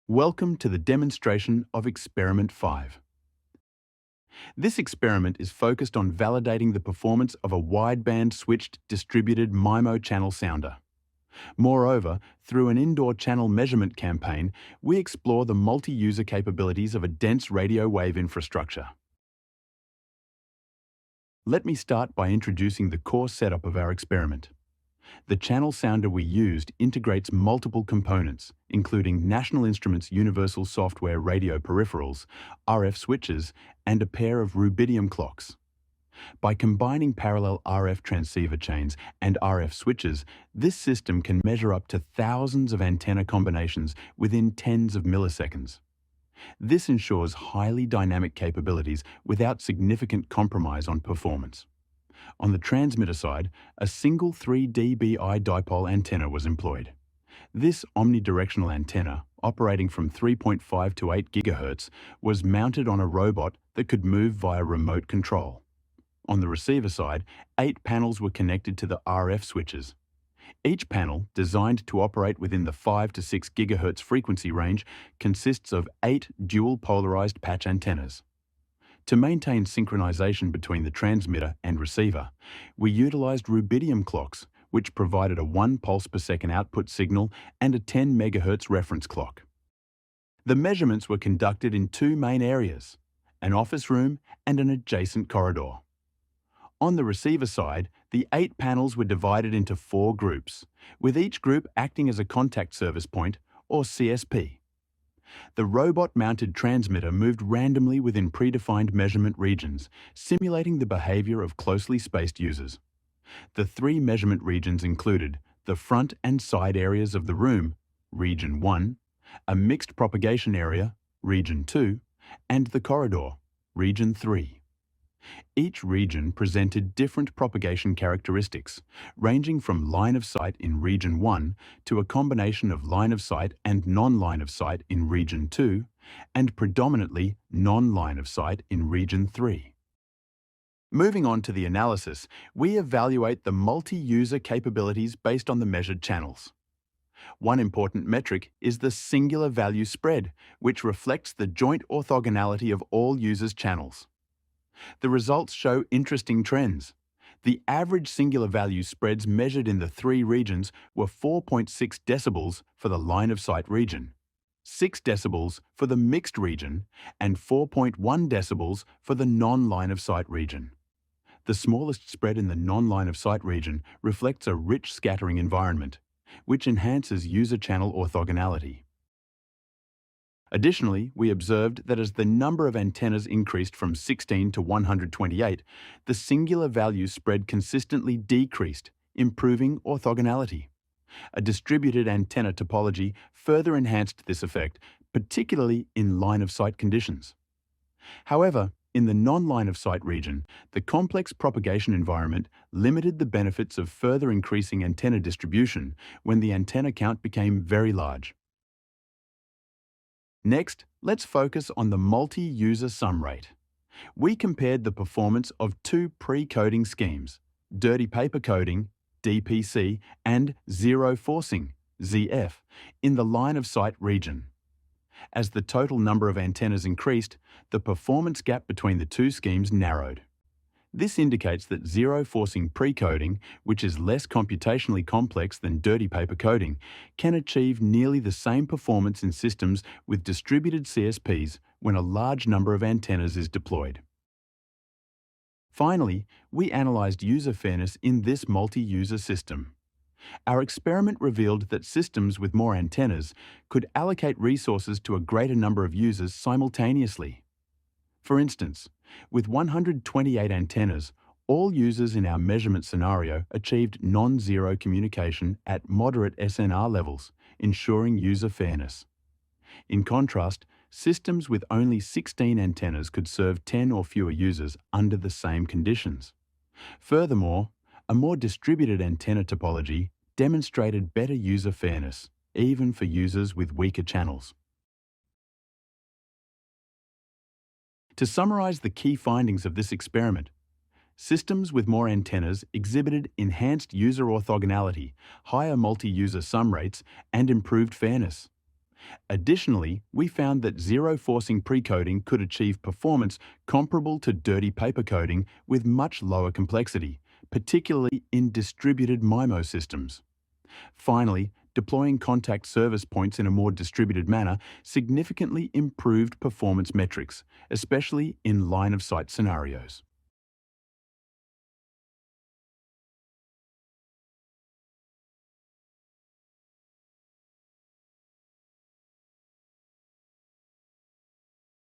Welcome to the demonstration of Experiment 5. This experiment is focused on validating the performance of a wideband switched distributed MIMO channel sounder. Moreover, through an indoor channel measurement campaign, we explore the multi-user capabilities of a dense radio wave infrastructure. Let me start by introducing the core setup of our experiment. The channel sounder we used integrates multiple components, including National Instruments Universal Software Radio Peripherals, RF switches, and a pair of rubidium clocks. By combining parallel RF transceiver chains and RF switches, this system can measure up to thousands of antenna combinations within tens of milliseconds. This ensures highly dynamic capabilities without significant compromise on performance. On the transmitter side, a single 3 dBi dipole antenna was employed. This omnidirectional antenna, operating from 3.5 to 8 GHz, was mounted on a robot that could move via remote control. On the receiver side, 8 panels were connected to the RF switches. Each panel, designed to operate within the 5 to 6 GHz frequency range, consists of 8 dual polarized patch antennas. To maintain synchronization between the transmitter and receiver, we utilized rubidium clocks, which provided a 1 pulse per second output signal and a 10 MHz reference clock. The measurements were conducted in 2 main areas, an office room and an adjacent corridor. On the receiver side, the 8 panels were divided into 4 groups, with each group acting as a contact service point, or CSP. The robot-mounted transmitter moved randomly within predefined measurement regions, simulating the behavior of closely spaced users. The 3 measurement regions included the front and side areas of the room, Region 1, a mixed propagation area, Region 2, and the corridor, Region 3. Each region presented different propagation characteristics, ranging from line of sight in Region 1 to a combination of line of sight and non-line of sight in Region 2, and predominantly non-line of sight in Region 3. Moving on to the analysis, we evaluate the multi-user capabilities based on the measured channels. One important metric is the singular value spread, which reflects the joint orthogonality of all users' channels. The results show interesting trends. The average singular value spreads measured in the 3 regions were 4.6 decibels for the line of sight region, 6 decibels for the mixed region, and 4.1 decibels for the non-line of sight region. The smallest spread in the non-line of sight region reflects a rich scattering environment, which enhances user channel orthogonality. Additionally, we observed that as the number of antennas increased from 16 to 128, the singular value spread consistently decreased, improving orthogonality. A distributed antenna topology further enhanced this effect, particularly in line-of-sight conditions. However, in the non-line-of-sight region, the complex propagation environment limited the benefits of further increasing antenna distribution when the antenna count became very large. Next, let's focus on the multi-user sum rate. We compared the performance of 2 pre-coding schemes, dirty paper coding, DPC, and zero forcing, ZF, in the line-of-sight region. As the total number of antennas increased, the performance gap between the 2 schemes narrowed. This indicates that zero forcing pre-coding, which is less computationally complex than dirty paper coding, can achieve nearly the same performance in systems with distributed CSPs when a large number of antennas is deployed. Finally, we analyzed user fairness in this multi-user system. Our experiment revealed that systems with more antennas could allocate resources to a greater number of users simultaneously. For instance, with 128 antennas, all users in our measurement scenario achieved non-zero communication at moderate SNR levels, ensuring user fairness. In contrast, systems with only 16 antennas could serve 10 or fewer users under the same conditions. Furthermore, a more distributed antenna topology demonstrated better user fairness, even for users with weaker channels. To summarize the key findings of this experiment, systems with more antennas exhibited enhanced user orthogonality, higher multi-user sum rates, and improved fairness. Additionally, we found that zero-forcing precoding could achieve performance comparable to dirty paper coding with much lower complexity, particularly in distributed MIMO systems. Finally, deploying contact service points in a more distributed manner significantly improved performance metrics, especially in line-of-sight scenarios.